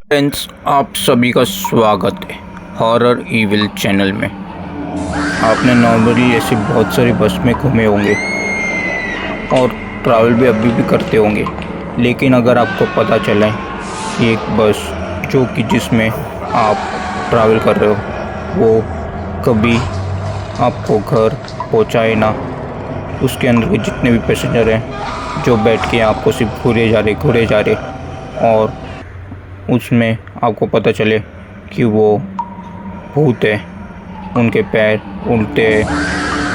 Friends, आप सभी का स्वागत है हॉरर इविल चैनल में। आपने नॉर्मली ऐसे बहुत सारी बस में घूमे होंगे और ट्रैवल भी अभी भी करते होंगे, लेकिन अगर आपको पता चले कि एक बस जो कि जिसमें आप ट्रैवल कर रहे हो वो कभी आपको घर पहुंचाए ना, उसके अंदर के जितने भी पैसेंजर हैं जो बैठ के आपको सिर्फ घूरे जा रहे और उसमें आपको पता चले कि वो भूत है, उनके पैर उल्टे हैं,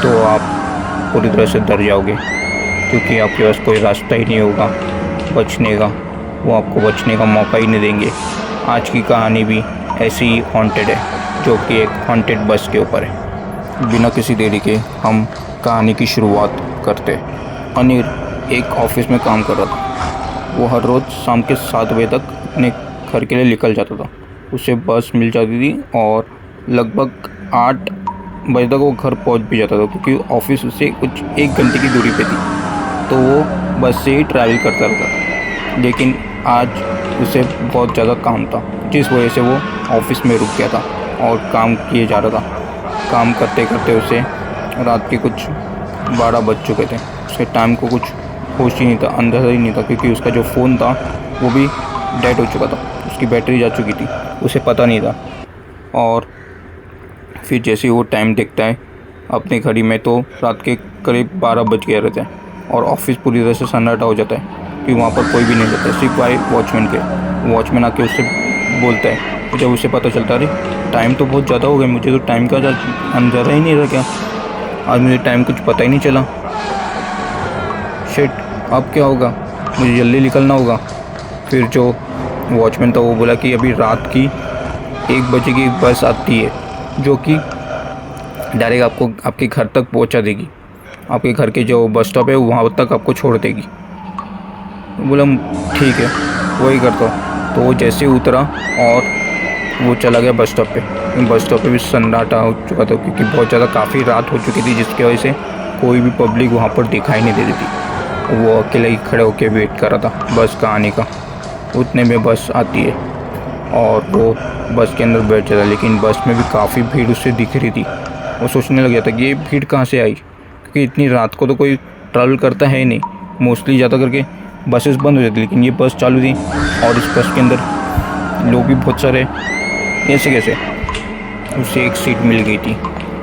तो आप पूरी तरह से डर जाओगे क्योंकि आपके पास कोई रास्ता ही नहीं होगा बचने का। वो आपको बचने का मौका ही नहीं देंगे। आज की कहानी भी ऐसी ही हॉन्टेड है, जो कि एक हॉन्टेड बस के ऊपर है। बिना किसी देरी के हम कहानी की शुरुआत करते हैं। अनिल एक ऑफिस में काम कर रहा था। वो हर रोज़ शाम के 7 बजे तक अपने घर के लिए निकल जाता था। उसे बस मिल जाती थी और लगभग 8 बजे तक वो घर पहुंच भी जाता था, क्योंकि ऑफिस उससे कुछ 1 घंटे की दूरी पे थी, तो वो बस से ही ट्रैवल करता रहता था। लेकिन आज उसे बहुत ज़्यादा काम था, जिस वजह से वो ऑफिस में रुक गया था और काम किए जा रहा था। काम करते करते उसे रात के कुछ 12 बज चुके थे। उसके टाइम को कुछ होश ही नहीं था, अंदाज़ा ही नहीं था, क्योंकि उसका जो फ़ोन था वो भी डेड हो चुका था, उसकी बैटरी जा चुकी थी, उसे पता नहीं था। और फिर जैसे ही वो टाइम देखता है अपने घड़ी में, तो रात के करीब 12 बज गए रहते हैं और ऑफिस पूरी तरह से सन्नाटा हो जाता है कि वहाँ पर कोई भी नहीं रहता, सिर्फ आए वॉचमैन के। वॉचमैन आके उससे बोलता है, तो जब उसे पता चलता है अरे टाइम तो बहुत ज़्यादा हो गया, मुझे तो टाइम का अंदाज़ा ही नहीं रहा, क्या आज मुझे टाइम कुछ पता ही नहीं चला, शिट अब क्या होगा, मुझे जल्दी निकलना होगा। फिर जो वॉचमैन था वो बोला कि अभी रात की 1 बजे की बस आती है, जो कि डायरेक्ट आपको आपके घर तक पहुंचा देगी। आपके घर के जो बस स्टॉप है वहाँ तक आपको छोड़ देगी। बोला ठीक है, वही करता हूँ। तो वो जैसे ही उतरा और वो चला गया बस स्टॉप पे। बस स्टॉप पे भी सन्नाटा हो चुका था, क्योंकि बहुत ज़्यादा काफ़ी रात हो चुकी थी, जिसकी वजह से कोई भी पब्लिक वहाँ पर दिखाई नहीं दे रही थी। वो अकेले ही खड़े होकर वेट कर रहा था बस का आने का। उतने में बस आती है और वो बस के अंदर बैठ जाता है, लेकिन बस में भी काफ़ी भीड़ उससे दिख रही थी। वो सोचने लग गया था कि ये भीड़ कहाँ से आई, क्योंकि इतनी रात को तो कोई ट्रैवल करता है नहीं, मोस्टली ज़्यादा करके बसेस बंद हो जाती, लेकिन ये बस चालू थी और इस बस के अंदर लोग भी बहुत सारे। ऐसे कैसे उसे एक सीट मिल गई थी,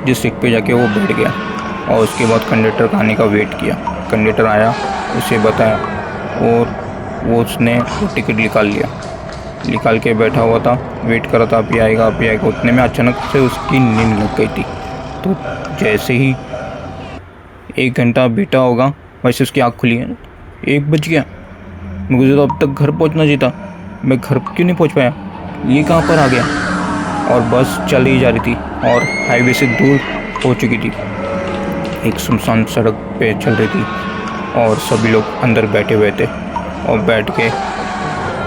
जिस सीट पे जाके वो बैठ गया और उसके बाद कंडक्टर का आने का वेट किया। कंडक्टर आया, उसे बताया और उसने वो टिकट निकाल के बैठा हुआ था, वेट कर रहा था अभी आएगा अभी आएगा। उतने में अचानक से उसकी नींद लग गई थी। तो जैसे ही 1 घंटा बीता होगा वैसे उसकी आँख खुली है। 1 बज गया, मुझे तो अब तक घर पहुंचना चाहिए था, मैं घर क्यों नहीं पहुंच पाया, ये कहाँ पर आ गया। और बस चल ही जा रही थी और हाईवे से दूर हो चुकी थी, एक सुनसान सड़क पे चल रही थी और सभी लोग अंदर बैठे हुए थे और बैठ के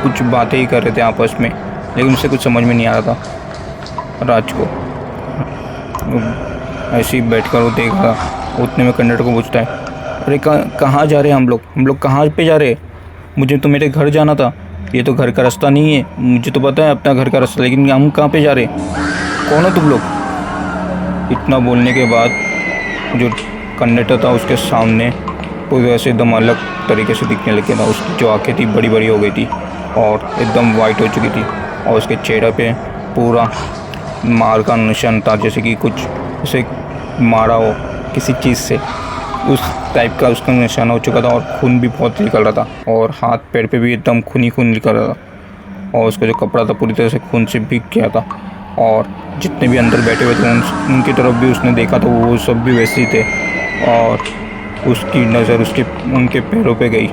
कुछ बातें ही कर रहे थे आपस में, लेकिन उसे कुछ समझ में नहीं आ रहा था। राज को ऐसे ही बैठ कर वो देख रहा। उतने में कंडक्टर को पूछता है, अरे कहाँ जा रहे हैं हम लोग कहाँ पे जा रहे हैं, मुझे तो मेरे घर जाना था, ये तो घर का रास्ता नहीं है, मुझे तो पता है अपना घर का रास्ता, लेकिन हम कहाँ पे जा रहे हैं, कौन हो तुम लोग। इतना बोलने के बाद जो कंडक्टर था उसके सामने पूरी वैसे एकदम अलग तरीके से दिखने लग गया था। उसकी जो आँखें थी बड़ी बड़ी हो गई थी और एकदम वाइट हो चुकी थी और उसके चेहरे पे पूरा मार का निशान था, जैसे कि कुछ उसे मारा हो किसी चीज़ से, उस टाइप का उसका निशान हो चुका था और खून भी बहुत निकल रहा था और हाथ पैर पे भी एकदम खून ही खून निकल रहा था और उसका जो कपड़ा था पूरी तरह से खून से भीग गया था। और जितने भी अंदर बैठे हुए थे उनकी तरफ भी उसने देखा तो वो सब भी वैसे ही थे और उसकी नज़र उनके पैरों पे गई,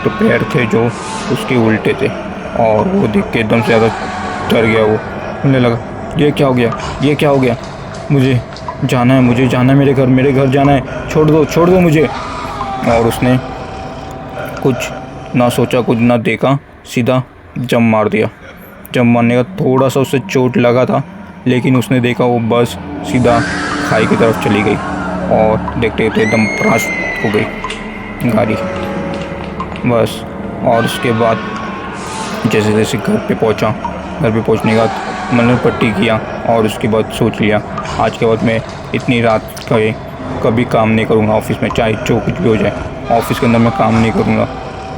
तो पैर थे जो उसके उल्टे थे और वो देख के एकदम से ज़्यादा डर गया। वो बोलने लगा, ये क्या हो गया, मुझे जाना है मेरे घर जाना है, छोड़ दो मुझे। और उसने कुछ ना सोचा कुछ ना देखा, सीधा जंप मार दिया। जंप मारने का थोड़ा सा उसे चोट लगा था, लेकिन उसने देखा वो बस सीधा खाई की तरफ चली गई और देखते देखते एकदम क्रैश हो गई गाड़ी बस। और उसके बाद जैसे जैसे घर पे पहुंचा घर पे पहुंचने के बाद मैंने पट्टी किया और उसके बाद सोच लिया आज के बाद मैं इतनी रात कभी काम नहीं करूँगा ऑफिस में, चाहे जो कुछ भी हो जाए ऑफिस के अंदर मैं काम नहीं करूँगा,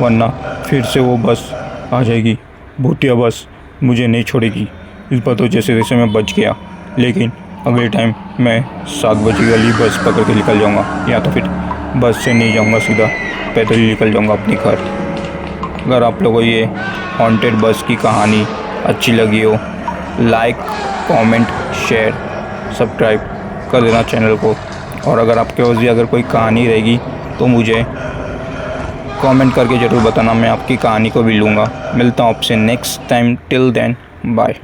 वरना फिर से वो बस आ जाएगी, भूतिया बस मुझे नहीं छोड़ेगी। इस बार तो जैसे जैसे मैं बच गया, लेकिन अगले टाइम मैं 7 बजे वाली बस पकड़ के निकल जाऊँगा, या तो फिर बस से नहीं जाऊँगा, सीधा पैदल ही निकल जाऊँगा अपने घर। अगर आप लोगों को ये हॉन्टेड बस की कहानी अच्छी लगी हो, लाइक कमेंट शेयर सब्सक्राइब कर देना चैनल को। और अगर आपके पास भी अगर कोई कहानी रहेगी तो मुझे कमेंट करके ज़रूर बताना, मैं आपकी कहानी को भी लूँगा। मिलता हूँ आपसे next time, till then bye.